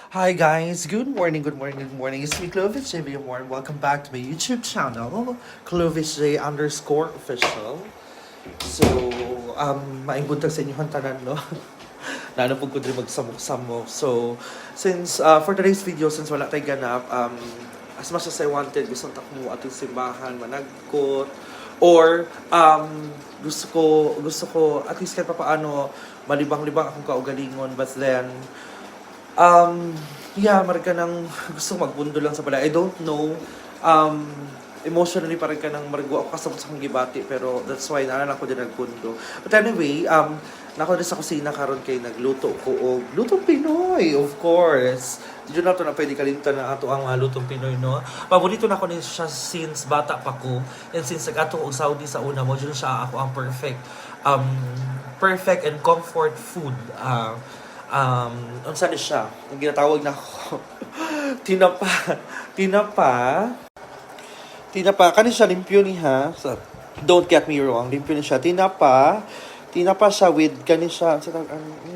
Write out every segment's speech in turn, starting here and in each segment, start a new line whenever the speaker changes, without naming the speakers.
Hi guys, good morning, good morning, good morning. It's me, Clovis J. Villamor, and welcome back to my YouTube channel, Clovis J underscore official. So, maing buntag sa inyong tanan, no? Nanapog ko din magsamok-samok. So, since, for today's video, since wala tayo ganap, as much as I wanted, gusto takmo atong simbahan, managkot, or, gusto ko, at least kahit paano, malibang-libang akong kaugalingon, but then, yeah, marga nang gusto magbundo lang sa balay. I don't know. Emotionally parang ka nang margo ako kasabot sa akong gibati, pero that's why naalala ko din nagbundo. But anyway, nako din sa kusina karon kay nagluto ko og lutong Pinoy, of course. Dito na to na pwede kalimtan na ato ang lutong Pinoy, no? Paborito na ko ni siya since bata pa ko. And since nag-ato og Saudi sa una mo, dito siya ako ang perfect and comfort food. Unsa ni siya? Ang ginatawag na ako. tinapa. Tinapa. Tinapa. Kani siya limpyo ni ha. So, don't get me wrong. Limpyo ni siya. Tinapa. Tinapa siya with kani siya.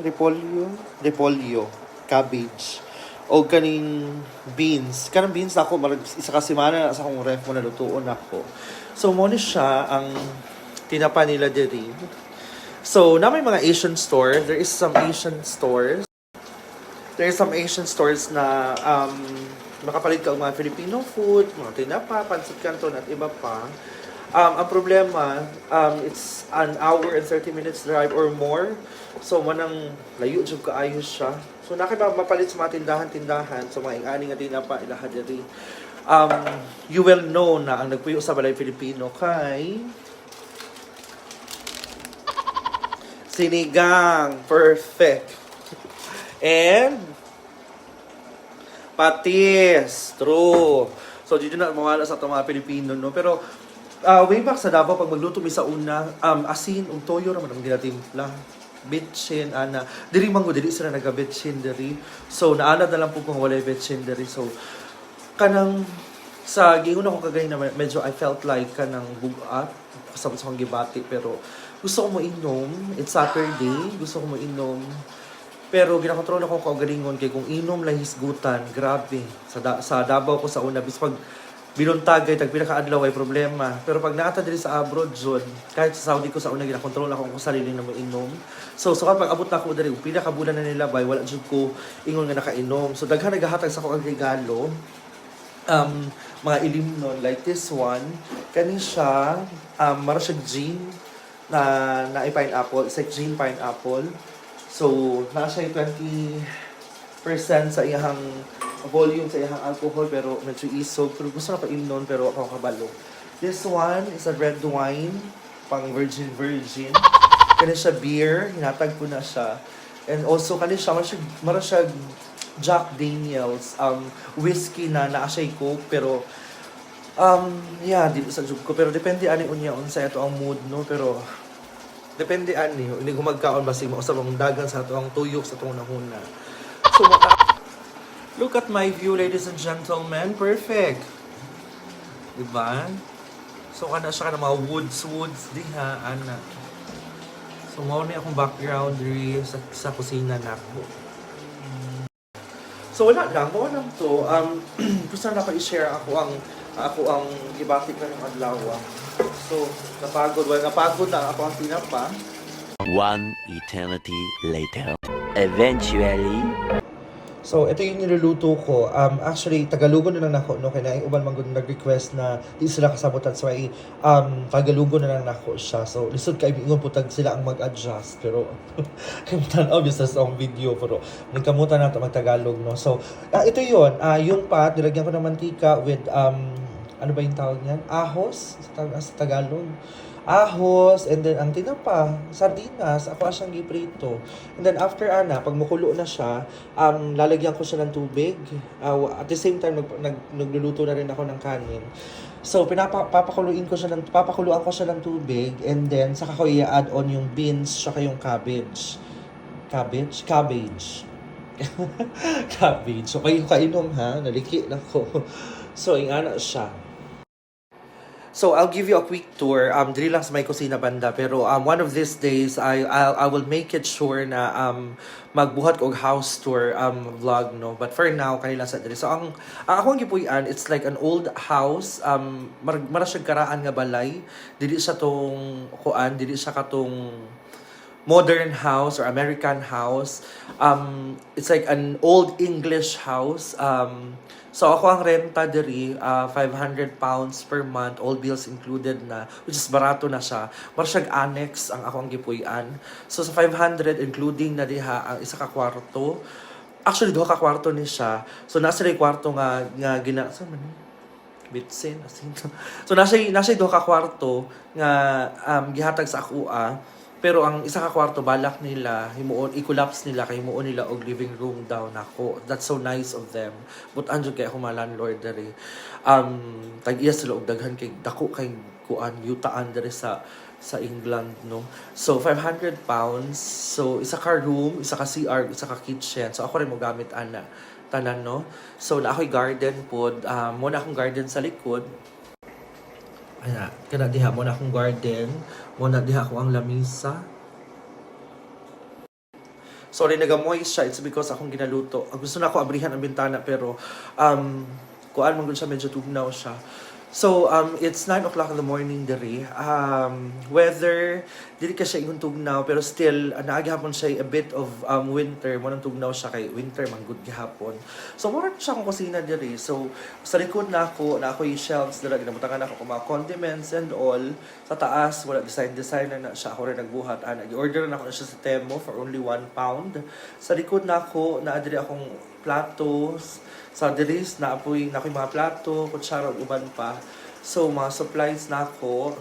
Repolyo. Repolyo. Cabbage. O kaning beans. Kanang beans ako. Isa kasi mana sa akong ref mo na lutuon ako. So, mo ni siya ang tinapa nila diri. So, na may mga Asian store, there is some Asian stores na makapalit ka ng mga Filipino food, mga tinapa, pancit canton at iba pa. Ang problema, it's an hour and 30 minutes drive or more. So, manang layo jud kaayos siya. So, mapalit sa mga tindahan-tindahan, so mga ingani nga tinapa ilaha diri. You will know na ang nagpuyo sa balay Filipino kay sinigang, perfect. And patis, true. So dito na mawala sa itong mga Pilipino, no? Pero way back sa Davao, pag magluto mi sa una, asin, toyo naman ang ginatimpla. Betchin, ana. Diri mango, diri sila naga-betchin diri. So naanad na lang po kung wala betchin diri. So kanang sa giuna ko kagay na medyo I felt like kanang bugat kasabot sa akong gibati, pero gusto ko mo inom. It's Saturday. Gusto ko mo inom. Pero ginakontrol ako kaugalingon kay kung inom lang hisgutan, grabe. Sa Davao ko sa una, bis pag binuntagay, tag pinakaadlaw ay problema. Pero pag naata diri sa abroad, John, kahit sa Saudi ko sa una, ginakontrol ako kung sarili na mo inom. So kapag abot na ako diri, pinakabulan na nila bay, wala jud ko ingon nga nakainom. So daghan nagahatag sa akong regalo. Mga ilimnon, like this one. Kani siya, mara siya gin na pineapple. It's like green pineapple. So, nasa 20% sa iyang volume, sa iyang alcohol, pero medyo isog. Pero gusto na pa imnon, pero ako kabalo. This one is a red wine, pang virgin. Kani siya beer, hinatag ko na siya. And also, kani siya, mara siya Jack Daniels, whiskey na siya coke, pero yeah, di sa jug ko, pero depende ani unya unsa ito ang mood, no? Pero depende ani, hindi ko magkaon basig mo sa mga dagan sa ato ang tuyok sa atong nahuna. So look at my view, ladies and gentlemen, perfect. Diba? So kana siya mga woods diha ana. So mao ni akong background diri sa kusina nako. So wala lang to. Gusto na pa-i-share ako ang gibati ka ng adlaw. So napagod na ako ang tinapa.
One eternity later. Eventually.
So ito yung niluluto ko. Actually Tagalogon na lang nako, no, kay naay uban man gud nag-request na di sila kasabutan, so ay Tagalogon na lang nako siya. So lisod kay ingon putag sila ang mag-adjust, pero kamutan obvious sa ang video, pero nagkamutan nato mag-Tagalog, no. So ito yon, yung pat nilagyan ko ng mantika with ano ba yung tawag niyan? Ahos sa Tagalog. Ahos, and then ang tinapa, sardinas, ako asyang giprito. And then after pag makulo na siya, lalagyan ko siya ng tubig. At the same time, nagluluto na rin ako ng kanin. So, papakuluan ko siya ng tubig, and then saka ko i-add on yung beans, saka yung cabbage. Cabbage. Cabbage. So, kayo kainom ha, naliki na ko. So, ingana siya. So I'll give you a quick tour. Dili lang sa may kusina banda, pero one of these days I will make it sure na magbuhat og house tour vlog no. But for now kanila sa diri. So ang akong gipuy-an, it's like an old house. Mara siya karaan nga balay. Dili siya tong kuan, dili siya katong modern house or American house. It's like an old English house. So ako ang renta diri, 500 pounds per month, all bills included na, which is barato na siya. Mara siyang annex ang ako ang gipuy-an. So sa 500 including na diha ang isa ka kwarto. Actually duha ka kwarto ni siya. So nasa rin kwarto nga gina sa man bitsin asin. So nasa duha ka kwarto nga gihatag sa akua. Pero ang isa ka kwarto balak nila himuon i-collapse nila kay himuon nila og living room daw nako. That's so nice of them. But anjo kay ako mga landlord diri. Tag-iya sila og daghan kay dako kay kuan yutaan diri sa England no. So 500 pounds. So isa ka room, isa ka CR, isa ka kitchen. So ako rin mo gamit ana tanan no. So na ako'y garden pod. Mo na akong garden sa likod. Ayan, kana diha mo na akong garden, mo na diha ako ang lamisa. Sorry, nagamoy siya. It's because akong ginaluto. Gusto na ako abrihan ang bintana pero kuan man gud siya medyo tugnaw siya. So, it's 9 o'clock in the morning diri. Weather, dili ka siya ingon tugnaw, pero still, naagihapon siya a bit of winter. Mo nang tugnaw siya kay winter, man good gihapon. So, mura siya akong kusina diri. So, sa likod na ako yung shelves dira, ginabutangan ako mga condiments and all. Sa taas, wala designer na siya. Ako rin nagbuhat. Nag-order na ako na siya sa Temo for only £1. Sa likod na ako, naadiri akong platos. Sa diris, naapoy mga plato, kutsara, uban pa. So, mga supplies na ako.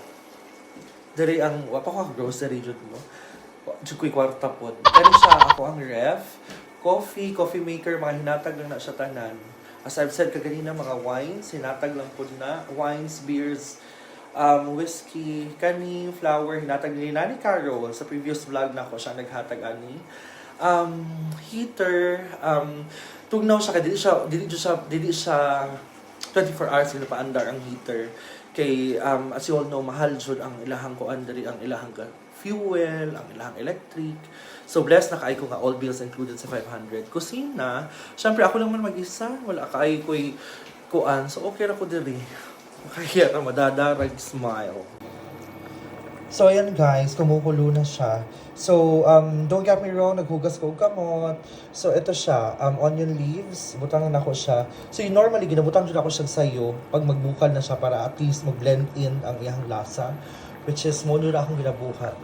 Diri ang, wapa ko grocery jud mo. Jud ko'y kwarta po. Kaya siya, ako ang ref. Coffee maker, mga hinatag lang na siya tanan. As I've said kaganina, mga wines, hinatag lang po na. Wines, beers, whiskey, kani, flour, hinatag ni Nani Carol. Sa previous vlog na ako siya naghatag ani. Heater, tugnaw siya kay dili siya 24 hours na paandar ang heater kay as you all know mahal jud ang ilahang kuan diri ang ilahang fuel, ang ilahang electric. So blessed na kaay ko nga all bills included sa 500. Kusina, syempre ako lang man mag-isa, wala kaay ko'y kuan. So okay ra ko diri. Kaya ra madadarag smile. So, ayan guys, kumukulo na siya. So, don't get me wrong, naghugas ko og kamot. So, ito siya, onion leaves, butangan ako siya. So, normally, ginabutang dyan ako siya sayo pag magbukal na siya para at least mag-blend in ang iyang lasa. Which is, mo na akong ginabuhat.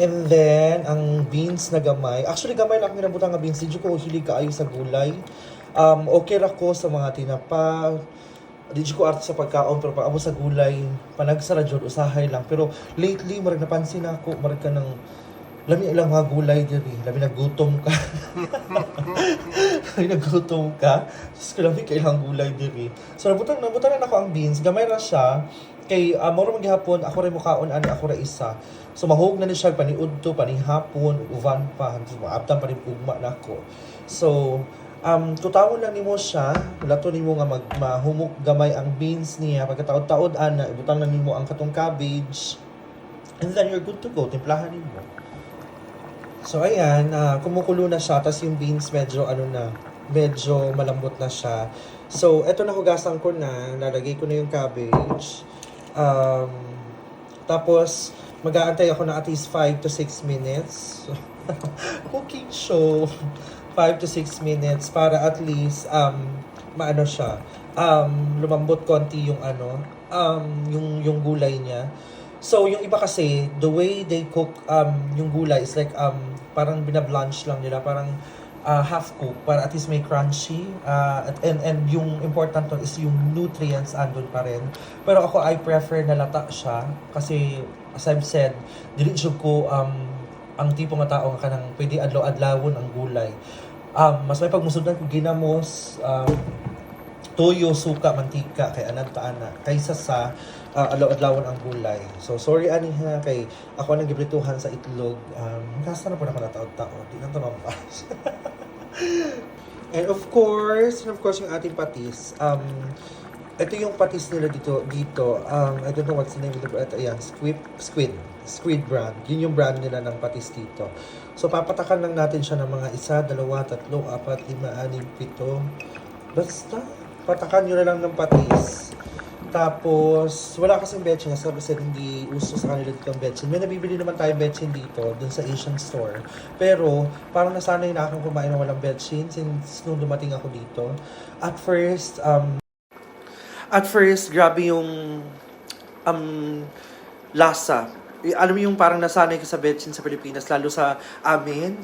And then, ang beans na gamay. Actually, gamay lang akong ginabutang nga beans. Hindi ko hilig kaayo sa gulay. Okay ra ko sa mga tinapa. Di ko art sa pagkaon pero pag amo sa gulay panagsara jud usahay lang pero lately marag napansin ako marag ka ng lami ilang mga gulay diri lami nagutom ka lami nagutom ka so lami ka ilang gulay diri so nabutan na ako ang beans gamay ra siya kay moro man gihapon ako ray mukaon ani ako ra isa so mahog na ni siya paniudto panihapon uvan pa hangtod maabtan pa rin ugma nako so tutawon lang nimo siya, lato nimo nga mahumok gamay ang beans niya, pagkataod-taod ana ibutang na nimo ang katong cabbage. And then you're good to go, timplahan nimo. So ayan, kumukulo na siya, tas yung beans medyo medyo malambot na siya. So eto na hugasan ko na, lalagay ko na yung cabbage. Tapos mag-aantay ako na at least 5 to 6 minutes. Cooking show. 5 to 6 minutes para at least maano siya lumambot konti yung yung gulay niya. So yung iba kasi the way they cook yung gulay is like parang binablanch lang nila, parang half cook para at least may crunchy and yung important to is yung nutrients andun pa rin. Pero ako I prefer na lata siya kasi as I've said dili jud ko ang tipo nga tao nga kanang pwede adlaw-adlawon ang gulay. Mas may pagmusudan kung ginamos, toyo, suka, mantika, kay anad taana, kaysa sa adlaw-adlawon ang gulay. So, sorry ani ha, kay ako nang gibrituhan sa itlog. Kasa na po naman nataod-taod, di lang tamampas. And of course, yung ating patis. ito yung patis nila dito. I don't know what's the name of the brand. Ayan, Squid brand. Yun yung brand nila ng patis dito. So, papatakan lang natin siya ng mga 1, 2, 3, 4, 5, 6, 7. Basta, patakan nyo na lang ng patis. Tapos, wala kasing betchin. Kasi hindi uso sa kanila dito ang betchin. May nabibili naman tayong betchin dito, dun sa Asian store. Pero, parang nasanay na akong kumain ng walang betchin since nung dumating ako dito. At first, grabe yung lasa. Alam mo yung parang nasanay ka sa betchin sa Pilipinas, lalo sa amin,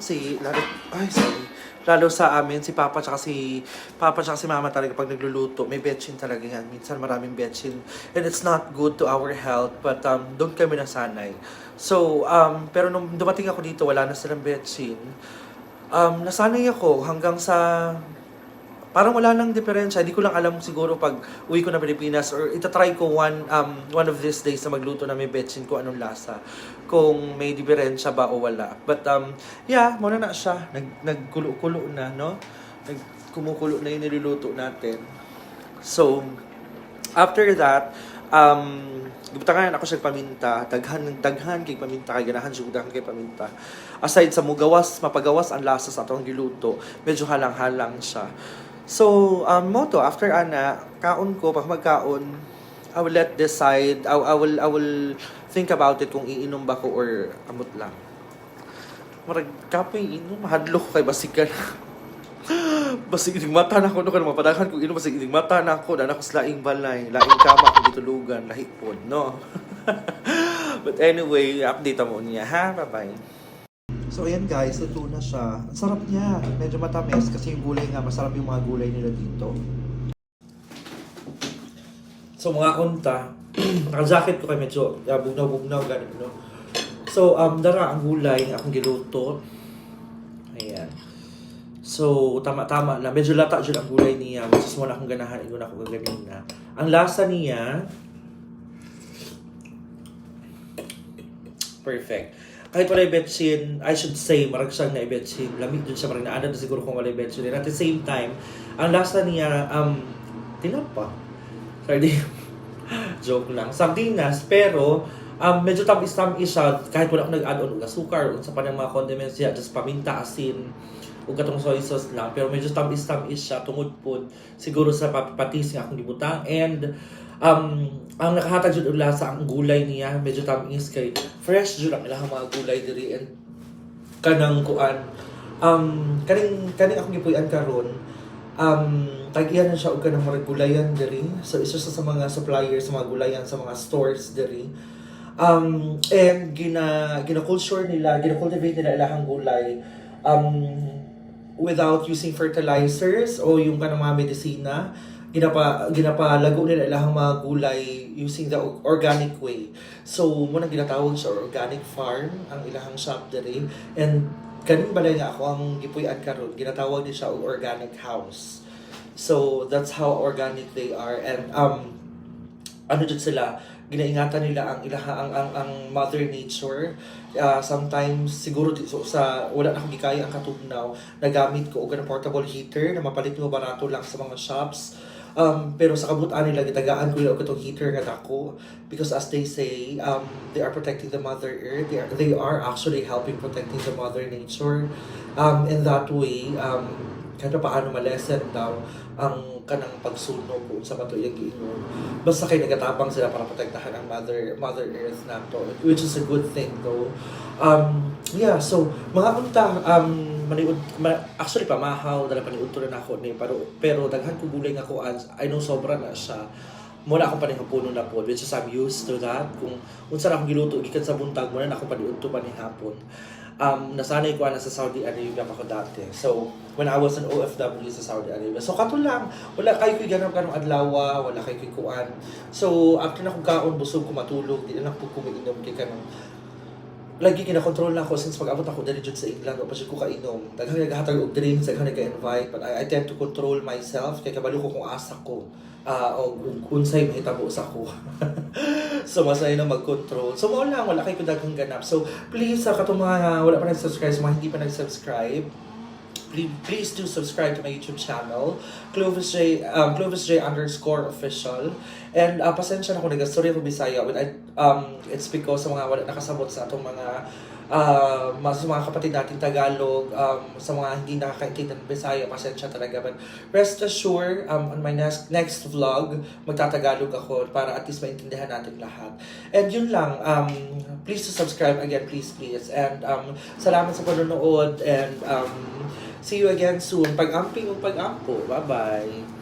lalo sa amin, si Papa tsaka si Mama talaga pag nagluluto, may betchin talaga yan. Minsan maraming betchin. And it's not good to our health, but doon kami nasanay. So, pero nung dumating ako dito, wala na silang betchin. Nasanay ako hanggang sa parang wala nang diferensya. Hindi ko lang alam siguro pag uwi ko na Pilipinas or itatry ko one of these days na magluto na may betchin ko anong lasa. Kung may diferensya ba o wala. But yeah, muna na siya. Nagkulo-kulo na, no? Kumukulo na yung niluluto natin. So, after that, gibutangan ako sa paminta, daghan kay paminta, kay ganahan siya daghan kay paminta. Aside sa mapagawas ang lasa sa atong giluto, medyo halang-halang siya. So, moto after ana, kaon ko pag magkaon, I will decide. I will think about it kung iinom ba ko or amot lang. Marag kape inom, mahadlo ko kay basikan. Basig ining mata na ko no kan mapadagan kung inom basig ining mata na ko na ako sa laing balay, laing kama ko gitulugan, lahi pod, no. But anyway, update mo niya ha. Bye-bye. So ayan guys, luto na siya. Ang sarap niya. Medyo matamis kasi yung gulay nga, masarap yung mga gulay nila dito. So mga unta, naka-jacket ko kay medyo bugnaw-bugnaw ganun, no. So dara ang gulay akong giluto. Ayan. So tama-tama na medyo lata jud ang gulay niya. Mas mo na akong ganahan ingon ako gaganina. Ang lasa niya perfect. Kahit walay betchin, I should say, marag siyang na betchin. Lamig dun siya, marag naanad na siguro kung walay betchin. And at the same time, ang lasa niya, tinapa. Sorry, joke lang. Sardinas, pero, medyo tamis-tamis siya, kahit wala akong nag-add on ng asukar, o sa panang mga condiments siya, just paminta, asin, o katong soy sauce lang. Pero medyo tamis-tamis siya, tungod po, siguro sa patis nga akong gibutang. And, ang nakahatag jud og lasa ang gulay niya, medyo tamis kay fresh jud ang ilang mga gulay diri and kanang kuan kaning akong gipuy-an karon tag-iyan na siya og kanang mga gulayan diri, so isa sa mga suppliers sa mga gulayan sa mga stores diri. And gina-cultivate nila ilahang gulay without using fertilizers o yung kanang mga medisina. Ginapalago nila ilahang mga gulay using the organic way. So, muna ginatawag siya organic farm ang ilahang shop diri. And kanin balay nga ako ang gipuy-an karon, ginatawag din siya og organic house. So, that's how organic they are. And ano jud sila, ginaingatan nila ang mother nature. Sometimes siguro sa wala na akong gikaya ang katugnaw, nagamit ko og portable heater na mapalit mo barato lang sa mga shops. Pero sa kabutaan nila, gitagaan ko yung itong heater nga dako because as they say, they are protecting the Mother Earth. They are actually helping protecting the Mother Nature. In that way, kahit pa paano malesen daw ang kanang pagsunog kung sa bato yung giingon. Basta kay nagatapang sila para protektahan ang Mother Earth na to, which is a good thing though. Yeah, so mga unta, actually pamahaw dala paniud to na ako ni pero daghan ko gulay nga ko I know sobra na siya. Muna akong panihaponon na po, which is I'm used to that. Kung unsa ra akong giluto gikan sa buntag, muna na akong paniud to panihapon. Nasanay ko na sa Saudi Arabia pa ko dati. So, when I was an OFW sa Saudi Arabia. So, kato lang. Wala kayo ko'y ganang adlawa, wala kayo ko'y kuan. So, after na kong kaon, busog ko matulog, di na lang po kumiinom kay kanang lagi kinakontrol na ako since pag-abot ako dali dyan sa England o pa siya ko kainom. Daghang naghahatag og drinks, daghang nag-invite, but I tend to control myself kay kabalo ko kung asa ko o unsay mahitabo sa ko. So masaya na mag-control. So mao lang, wala kay ko daghang ganap. So please sa katong mga wala pa nag-subscribe, sa mga hindi pa nag-subscribe, please do subscribe to my YouTube channel, Clovis J_official. And pasensya na kung nagastorya ko Bisaya. It's because sa mga wala nakasabot sa atong sa mga kapatid natin Tagalog, sa mga hindi nakakaintindi ng Bisaya, pasensya talaga. But rest assured, on my next vlog, magtatagalog ako para at least maintindihan natin lahat. And yun lang, please to subscribe again, please. And salamat sa panonood and see you again soon. Pag-amping o pag-ampo. Bye-bye!